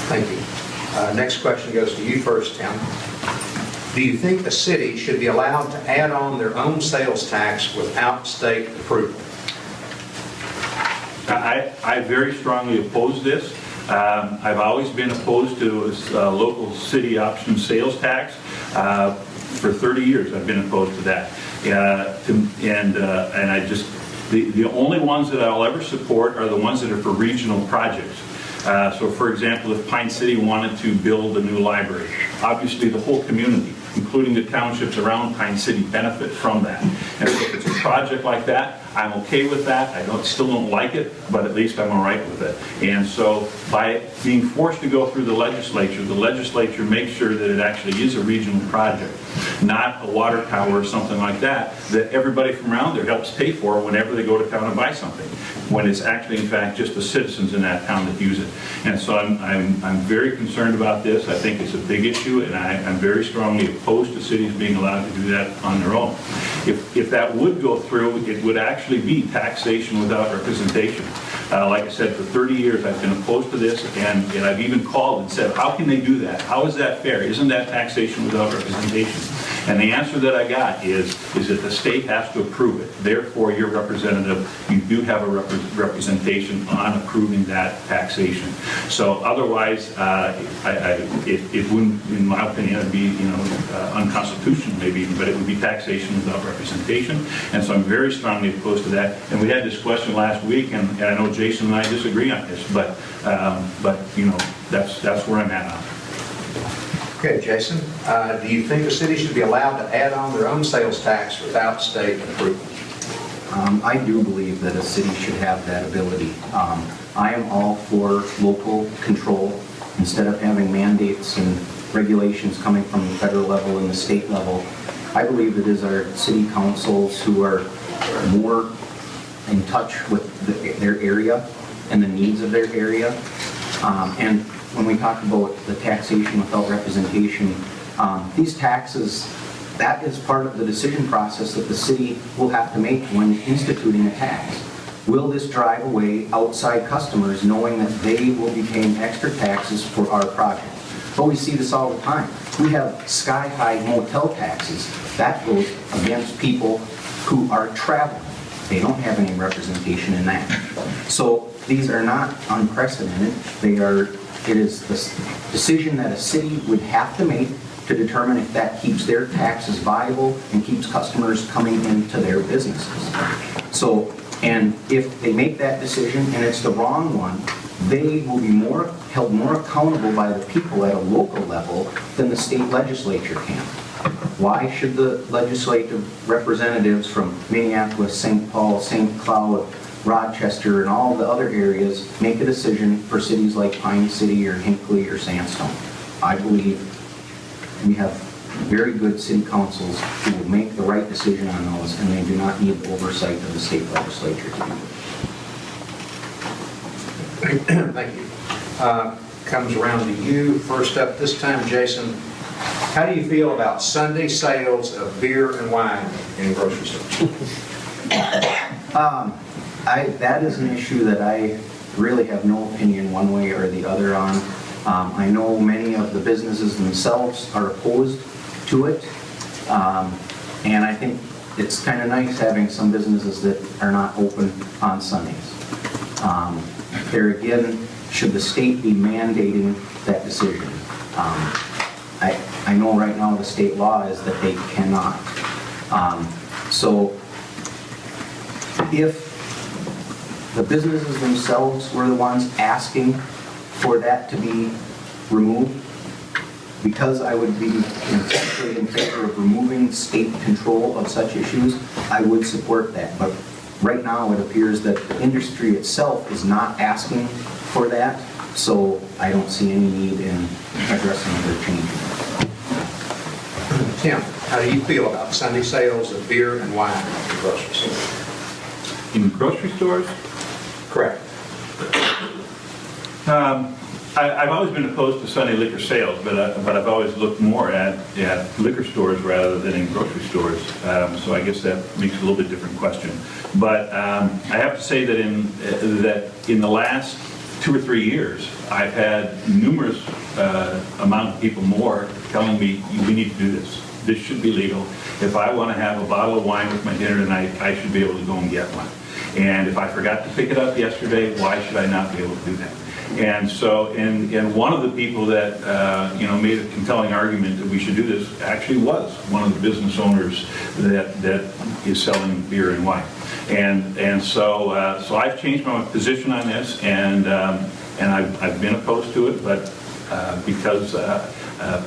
Thank you. Next question goes to you first, Tim. Do you think the city should be allowed to add on their own sales tax without state approval? I very strongly oppose this. I've always been opposed to local city option sales tax. For 30 years, I've been opposed to that. And I just, the only ones that I'll ever support are the ones that are for regional projects. So for example, if Pine City wanted to build a new library, obviously the whole community, including the townships around Pine City, benefit from that. And so if it's a project like that, I'm okay with that. I still don't like it, but at least I'm all right with it. And so by being forced to go through the legislature makes sure that it actually is a regional project, not a water tower or something like that, that everybody from around there helps pay for whenever they go to town and buy something, when it's actually, in fact, just the citizens in that town that use it. And so I'm very concerned about this. I think it's a big issue, and I'm very strongly opposed to cities being allowed to do that on their own. If that would go through, it would actually be taxation without representation. Like I said, for 30 years I've been opposed to this, and I've even called and said, how can they do that? How is that fair? Isn't that taxation without representation? And the answer that I got is that the state has to approve it. Therefore, your representative, you do have a representation on approving that taxation. So otherwise, it wouldn't, in my opinion, it'd be unconstitutional maybe, but it would be taxation without representation. And so I'm very strongly opposed to that. And we had this question last week, and I know Jason and I disagree on this, but that's where I'm at on it. Okay, Jason, do you think the city should be allowed to add on their own sales tax without state approval? I do believe that a city should have that ability. I am all for local control instead of having mandates and regulations coming from the federal level and the state level. I believe it is our city councils who are more in touch with their area and the needs of their area. And when we talk about the taxation without representation, these taxes, that is part of the decision process that the city will have to make when instituting a tax. Will this drive away outside customers knowing that they will be paying extra taxes for our project? But we see this all the time. We have sky-high motel taxes. That goes against people who are traveling. They don't have any representation in that. So these are not unprecedented. It is the decision that a city would have to make to determine if that keeps their taxes viable and keeps customers coming into their businesses. So, and if they make that decision and it's the wrong one, they will be held more accountable by the people at a local level than the state legislature can. Why should the legislative representatives from Minneapolis, St. Paul, St. Cloud, Rochester, and all the other areas make a decision for cities like Pine City or Hinckley or Sandstone? I believe we have very good city councils who will make the right decision on those, and they do not need the oversight of the state legislature to do it. Thank you. Comes around to you. First up this time, Jason. How do you feel about Sunday sales of beer and wine in grocery stores? That is an issue that I really have no opinion one way or the other on. I know many of the businesses themselves are opposed to it, and I think it's kind of nice having some businesses that are not open on Sundays. There again, should the state be mandating that decision? I know right now the state law is that they cannot. So if the businesses themselves were the ones asking for that to be removed, because I would be essentially in favor of removing state control of such issues, I would support that. But right now it appears that the industry itself is not asking for that, so I don't see any need in addressing it or changing it. Tim, how do you feel about Sunday sales of beer and wine in grocery stores? In grocery stores? Correct. I've always been opposed to Sunday liquor sales, but I've always looked more at liquor stores rather than in grocery stores. So I guess that makes it a little bit different question. But I have to say that in the last 2 or 3 years, I've had numerous amount of people more telling me, we need to do this. This should be legal. If I want to have a bottle of wine with my dinner tonight, I should be able to go and get one. And if I forgot to pick it up yesterday, why should I not be able to do that? And so, and one of the people that, made a compelling argument that we should do this actually was one of the business owners that is selling beer and wine. And so I've changed my position on this, and I've been opposed to it, but because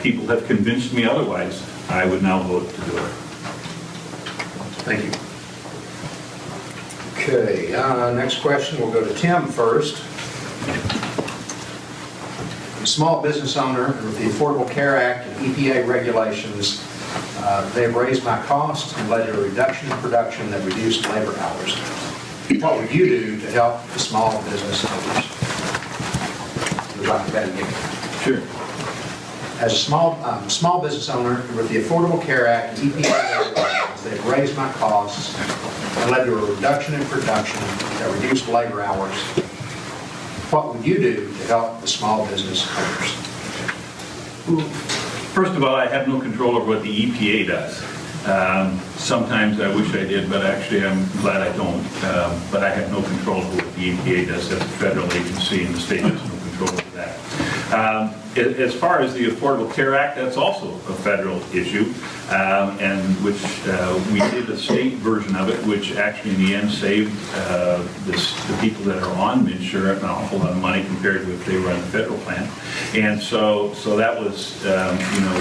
people have convinced me otherwise, I would now vote to do it. Thank you. Okay, next question, we'll go to Tim first. A small business owner with the Affordable Care Act and EPA regulations, they've raised my costs and led to a reduction in production that reduced labor hours. What would you do to help the small business owners? Would you like that again? Sure. As a small business owner with the Affordable Care Act and EPA regulations, they've raised my costs and led to a reduction in production that reduced labor hours. What would you do to help the small business owners? First of all, I have no control over what the EPA does. Sometimes I wish I did, but actually I'm glad I don't. But I have no control over what the EPA does. That's a federal agency, and the state has no control over that. As far as the Affordable Care Act, that's also a federal issue, and which we did a state version of it, which actually in the end saved the people that are on MNsure an awful lot of money compared to if they were on the federal plan. And so that was,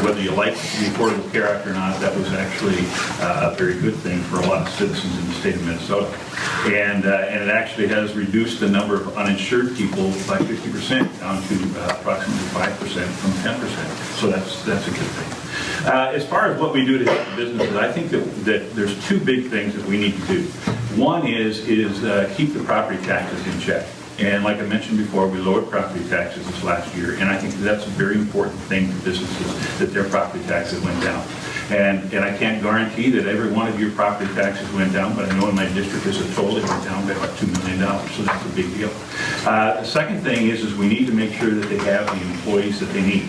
whether you like the Affordable Care Act or not, that was actually a very good thing for a lot of citizens in the state of Minnesota. And it actually has reduced the number of uninsured people by 50% down to approximately 5% from 10%. So that's a good thing. As far as what we do to help the businesses, I think that there's two big things that we need to do. One is keep the property taxes in check. And like I mentioned before, we lowered property taxes this last year, and I think that's a very important thing for businesses, that their property taxes went down. And I can't guarantee that every one of your property taxes went down, but I know in my district as a total it went down by about $2 million, so that's a big deal. The second thing is we need to make sure that they have the employees that they need.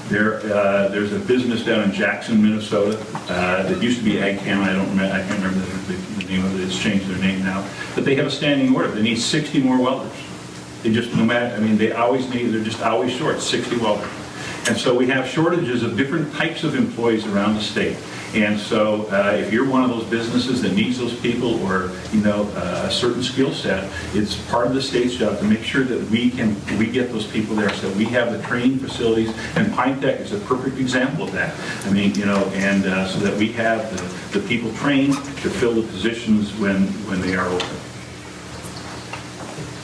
There's a business down in Jackson, Minnesota, that used to be AgChem. I can't remember the name of it. It's changed their name now. But they have a standing order. They need 60 more welders. They just, they always need, they're just always short, 60 welders. And so we have shortages of different types of employees around the state. And so if you're one of those businesses that needs those people, or a certain skill set, it's part of the state's job to make sure that we get those people there, so we have the training facilities, and Pine Tech is a perfect example of that. So that we have the people trained to fill the positions when they are open.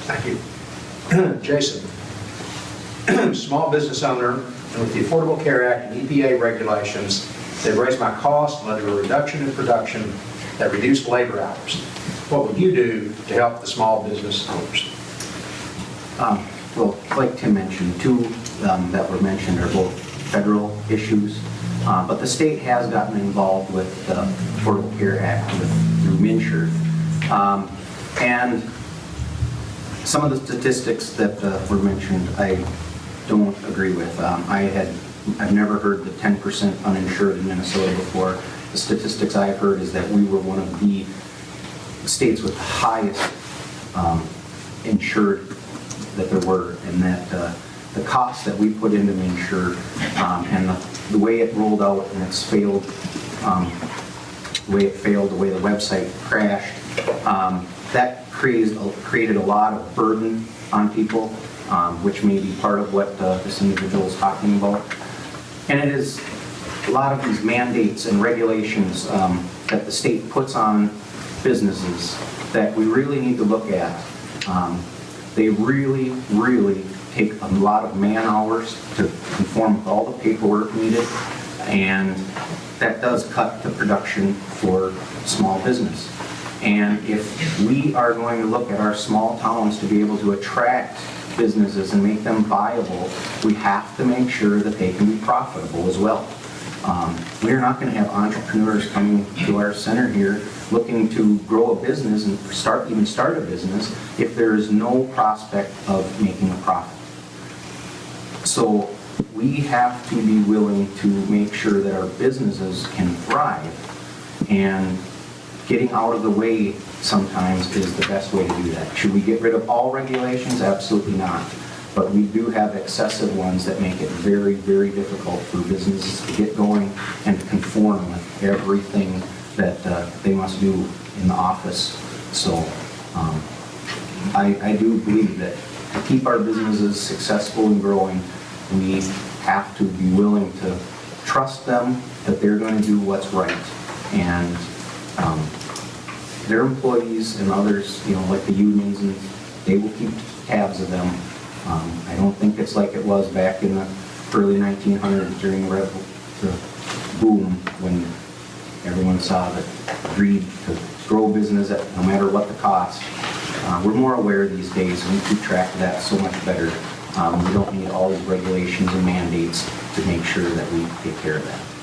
Thank you. Jason, small business owner with the Affordable Care Act and EPA regulations, they've raised my cost, led to a reduction in production that reduced labor hours. What would you do to help the small business owners? Well, like Tim mentioned, two that were mentioned are both federal issues, but the state has gotten involved with the Affordable Care Act through MNsure. And some of the statistics that were mentioned, I don't agree with. I've never heard the 10% uninsured in Minnesota before. The statistics I've heard is that we were one of the states with the highest insured that there were, and that the costs that we put into MNsure and the way it rolled out and it's failed, the way the website crashed, that created a lot of burden on people, which may be part of what this individual is talking about. And it is a lot of these mandates and regulations that the state puts on businesses that we really need to look at. They really, really take a lot of man hours to conform with all the paperwork needed, and that does cut the production for small business. And if we are going to look at our small towns to be able to attract businesses and make them viable, we have to make sure that they can be profitable as well. We're not going to have entrepreneurs coming to our center here looking to grow a business and start a business if there is no prospect of making a profit. So we have to be willing to make sure that our businesses can thrive, and getting out of the way sometimes is the best way to do that. Should we get rid of all regulations? Absolutely not. But we do have excessive ones that make it very, very difficult for businesses to get going and to conform with everything that they must do in the office. So I do believe that to keep our businesses successful and growing, we have to be willing to trust them that they're going to do what's right. And their employees and others, like the unions, and they will keep tabs of them. I don't think it's like it was back in the early 1900s during the boom, when everyone saw that greed to grow business at no matter what the cost. We're more aware these days, and we keep track of that so much better. We don't need all these regulations and mandates to make sure that we take care of that.